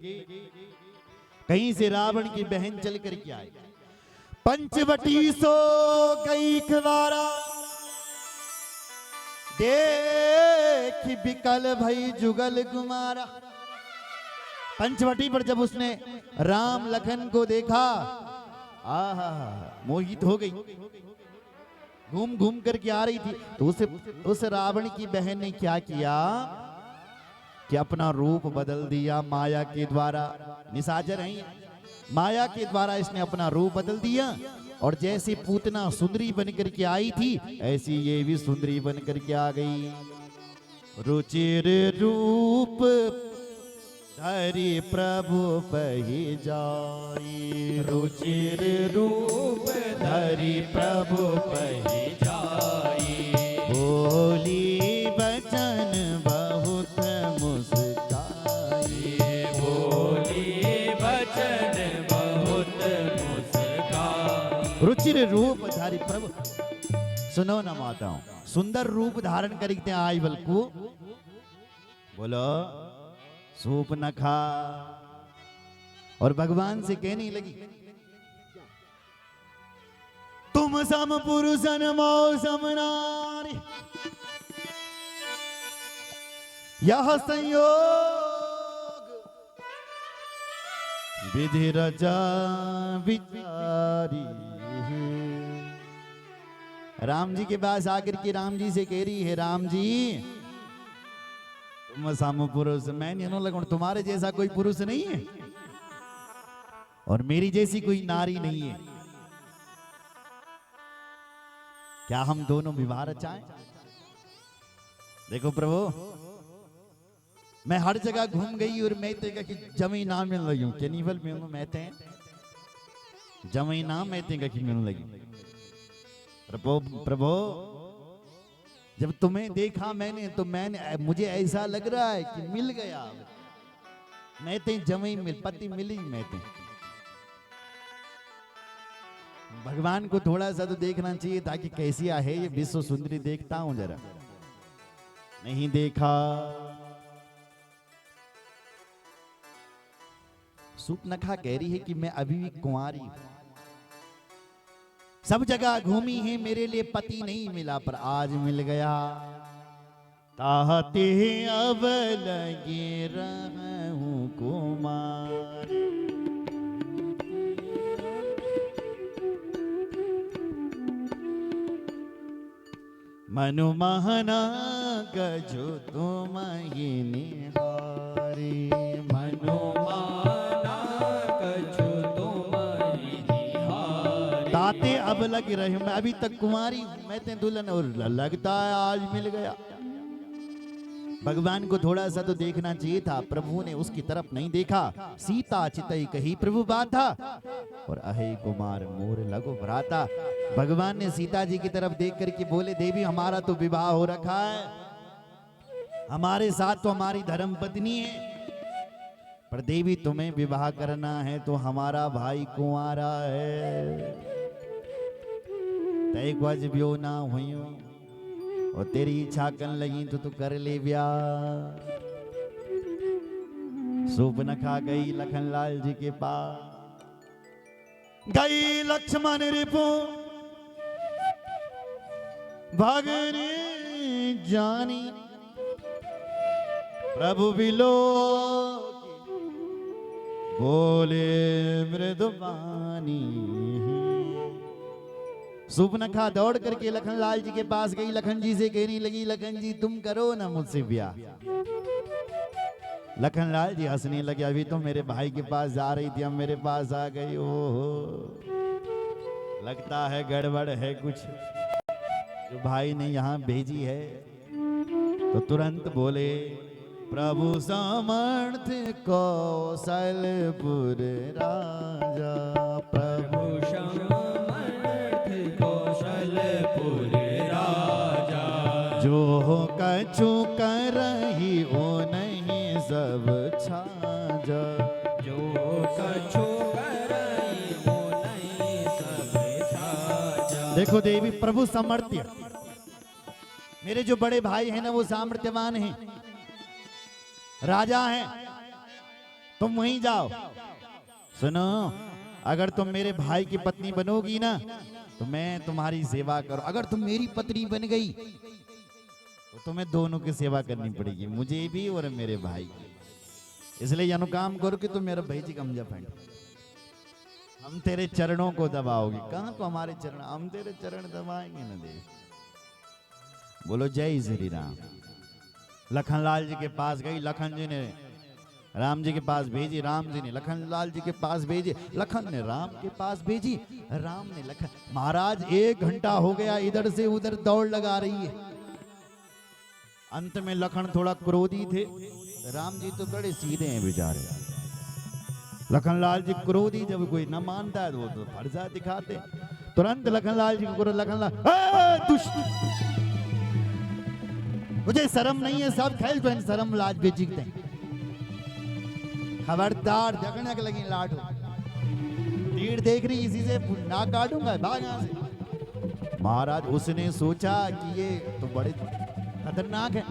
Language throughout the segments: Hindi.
कहीं से रावण की बहन चल करके आई। पंचवटी सो गई खवारा, देख बिकल भई जुगल कुमारा। पंचवटी पर जब उसने राम लखन को देखा, आहा मोहित हो गई। घूम घूम करके आ रही थी तो उस रावण की बहन ने क्या किया कि अपना रूप बदल दिया माया के द्वारा। निशाचर हैं, माया के द्वारा इसने अपना रूप बदल दिया और जैसी पूतना सुंदरी बनकर के आई थी ऐसी ये भी सुंदरी बनकर के आ गई। रुचिर रूप धरि प्रभु पहि जाई, रुचिर रूप धरि प्रभु पहि जाई। बोली बचन बहुत मुस्काई, बोली बचन बहुत मुस्काई। रुचिर रूप धारी प्रभु, सुनो न माताओं, सुंदर रूप धारण करके आई बलकू बोलो सूप न खा। और भगवान से कहने लगी, तुम सम पुरुषन मौसम नारी, यह संयोग विधि रचा विचारी। राम जी के पास आकर के राम जी से कह रही है, राम जी तुम सम पुरुष, मैं नहीं लगूं, तुम्हारे जैसा कोई पुरुष नहीं है और मेरी जैसी कोई नारी नहीं है, क्या हम दोनों विवाह रचाएं? देखो प्रभु, मैं हर जगह घूम गई और मैं तेगा कि जमी नाम मिल रही हूं, केनिवल में मैं ते जमी नाम मैं तेगा कि मिल लगी। प्रभु जब तुम्हें देखा मैंने तो मुझे ऐसा लग रहा है कि मिल गया, मैं ते जमी मिल पति मिली मैं ते। भगवान को थोड़ा सा तो देखना चाहिए ताकि कैसी है ये विश्व सुंदरी, देखता हूं जरा, नहीं देखा। सूपनखा कह रही है कि मैं अभी भी कुंवारी हूं, सब जगह घूमी है, मेरे लिए पति नहीं मिला पर आज मिल गया। ताहते अब लगे रहूं कुमार, मनु महना गजो तुम ही निहारी, मनु महना गजो तुम ही निहारी। ताते अब लग रहे, मैं अभी तक कुमारी हूं, मैं ते दुल्हन और लगता है आज मिल गया। भगवान को थोड़ा सा तो देखना चाहिए था, प्रभु ने उसकी तरफ नहीं देखा। सीता चितई कही प्रभु बाधा और अहे कुमार मोर लगो भ्राता। भगवान ने सीता जी की तरफ देख करके बोले, देवी हमारा तो विवाह हो रखा है, हमारे साथ तो हमारी धर्म पत्नी है, पर देवी तुम्हें विवाह करना है तो हमारा भाई कुंवारा है, तय गज ब्यो ना हुई और तेरी इच्छा कर लगी तो तू कर ले ब्याह। सूपनखा गई लखनलाल जी के पास, गई लक्ष्मण रिपु भगनी जानी, प्रभु बिलो बोले मृदुबानी। सूपनखा दौड़ करके लखनलाल जी के पास गई, लखन जी से कहने लगी, लखन जी तुम करो ना मुझसे ब्याह। लखनलाल जी हंसने लगे, अभी तो मेरे भाई के पास जा रही थी, अब मेरे पास आ गई, ओहो लगता है गड़बड़ है कुछ, जो भाई ने यहाँ भेजी है। तो तुरंत बोले, प्रभु समर्थ कौशलपुर राजा, प्रभु समर्थ कौशलपुर राजा, जो कछु करही ओ नहीं सब छाजा, जो कछु करही ओ नहीं सब छाजा। देखो देवी प्रभु सामर्थ्य, मेरे जो बड़े भाई हैं ना वो सामर्थ्यवान हैं, राजा हैं, तुम वहीं जाओ। सुनो, अगर तुम मेरे भाई की पत्नी बनोगी ना तो मैं तुम्हारी सेवा करूं। अगर तुम मेरी पत्नी बन गई तो तुम्हें दोनों की सेवा करनी पड़ेगी, मुझे भी और मेरे भाई की। इसलिए यानो काम करो कि तुम मेरा भाई जी कमजा फैंड, हम तेरे चरणों को दबाओगे। कहां को हमारे चरण, हम तेरे चरण दबाएंगे ना दे। बोलो जय श्री राम। लखनलाल जी के पास गई, लखन जी ने राम जी के पास भेजी, राम जी ने लखनलाल जी के पास भेजी, लखन ने राम के पास भेजी, राम ने लखन। महाराज 1 घंटा हो गया इधर से उधर दौड़ लगा रही है। अंत में लखन थोड़ा क्रोधी थे, राम जी तो बड़े सीधे हैं बेचारे। लखनलाल जी क्रोधी जब कोई न मानता है तो वो तो फर्जा दिखाते। तुरंत लखनलाल जी को, लखनलाल दुष्ट, मुझे शर्म नहीं है, सब खेल तो शर्म लाज बेचीते हैं। खबरदार, झगड़ने के लगी लाडो, भीड़ देख रही इसी से ना काटूंगा, भाग यहां से। महाराज उसने सोचा कि ये तो बड़े खतरनाक है,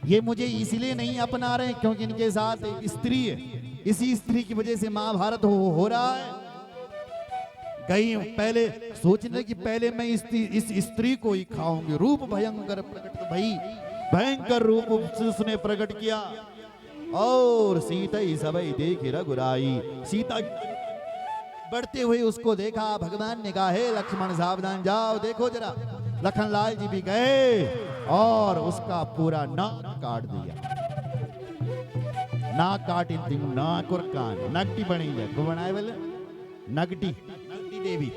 ये मुझे इसलिए नहीं अपना रहे क्योंकि इनके साथ एक स्त्री है, इसी स्त्री की वजह से महाभारत हो रहा है। कहीं पहले सोचने कि पहले मैं इस स्त्री को ही खाऊंगी। रूप भयंकर प्रकट, तो भाई भयंकर रूप उसने प्रकट किया। और सीता ही सबई देखी रघुराई, सीता बढ़ते हुए उसको देखा। भगवान ने कहा, हे लक्ष्मण सावधान जाओ, देखो जरा। लखनलाल जी भी गए और उसका पूरा नाक काट दिया। नाक काटी थी, नाक और कान नगटी बनी है, को बनाए बोले नगटी, नगटी देवी।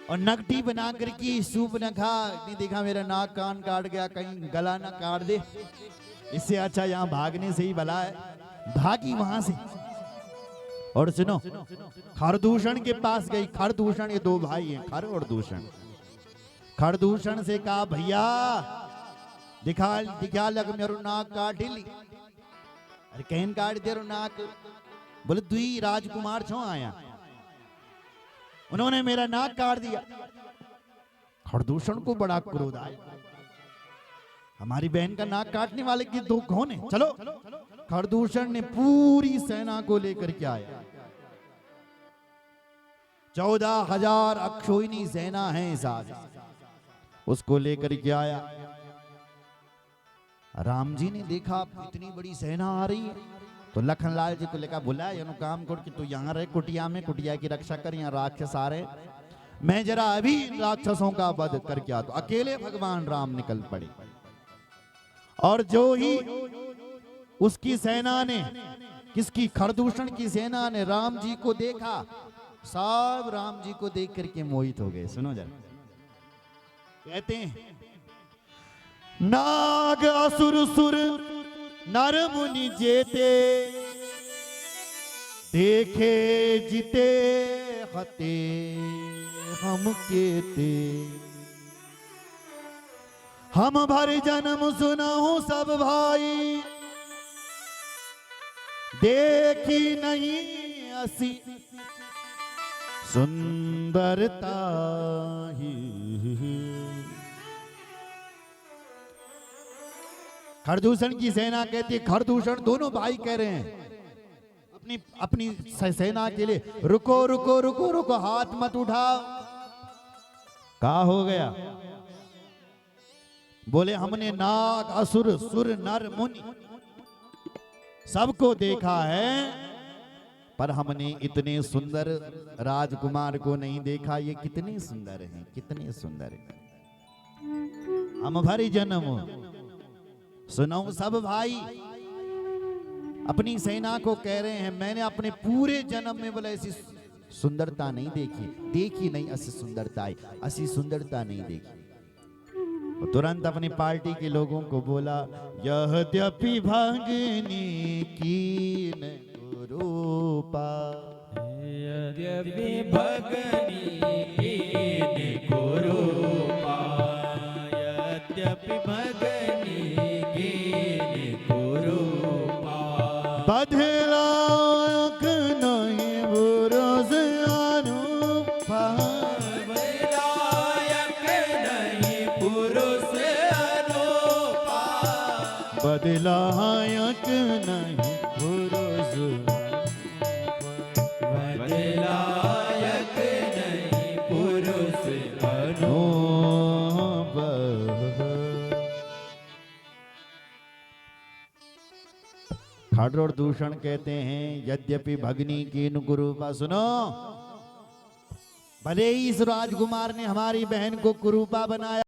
और नगटी बना करके सूप न खा, नहीं देखा मेरा नाक कान काट गया, कहीं गला ना काट दे, इससे अच्छा यहाँ भागने से ही भला है। भागी वहां से। और सुनो, खरदूषण के पास गई। खरदूषण, ये 2 भाई हैं, खर और दूषण। खरदूषण से कहा, भैया दिखा लग मेरो नाक काट ली। अरे कहन काट दे रो नाक। बोले दुई राजकुमार छो आया, उन्होंने मेरा नाक काट दिया। खरदूषण को बड़ा क्रोध आया, हमारी बहन का नाक काटने वाले की 2 कौन है, चलो। खरदूषण ने पूरी सेना को लेकर के आया। 14,000 अक्षोहिणी सेना है साथ, उसको लेकर के आया। राम जी ने देखा इतनी बड़ी सेना आ रही है तो लखनलाल जी को लेकर बोला, ये काम कर कि तू यहाँ रहे कुटिया में, कुटिया की रक्षा कर, यहाँ राक्षस आ रहे, मैं जरा अभी राक्षसों का वध करके आता। अकेले भगवान राम निकल पड़े। और जो ही उसकी सेना ने, किसकी, खरदूषण की सेना ने राम जी को देखा, सब राम जी को देख करके मोहित हो गए। सुनो जरा, कहते हैं, नाग असुर सुर नर मुनि जेते, देखे जिते हते हम केते, हम भर जन्म सुनाऊं सब भाई, देखी नहीं असी सुंदरता ही। खरदूषण की सेना कहती है, खरदूषण दोनों भाई कह रहे हैं अपनी अपनी सेना के लिए, रुको रुको रुको रुको, हाथ मत उठाओ। क्या हो गया? बोले हमने नाग असुर सुर नर मुनि सबको देखा है, पर हमने इतने सुंदर राजकुमार को नहीं देखा। ये कितने सुंदर हैं, कितने सुंदर हैं। हम भरी जन्म सुनो सब भाई, अपनी सेना को कह रहे हैं, मैंने अपने पूरे जन्म में बोला ऐसी सुंदरता नहीं देखी, देखी नहीं असी सुंदरता, असी सुंदरता नहीं देखी। तुरंत अपनी पार्टी के लोगों को बोला, यद्यपि भगनी कीन कुरूपा, यद्यपि भगनी कीन कुरूपा, यद्यपि भगनी कीन कुरूपा, बदलायक नहीं बुरोज अनुपा, बदलायक नहीं पुरुष लायक नहीं पुरुष अनूप। खाडर और दूषण कहते हैं यद्यपि भगनी कीन कुरूपा। सुनो, भले ही इस राजकुमार ने हमारी बहन को कुरूपा बनाया,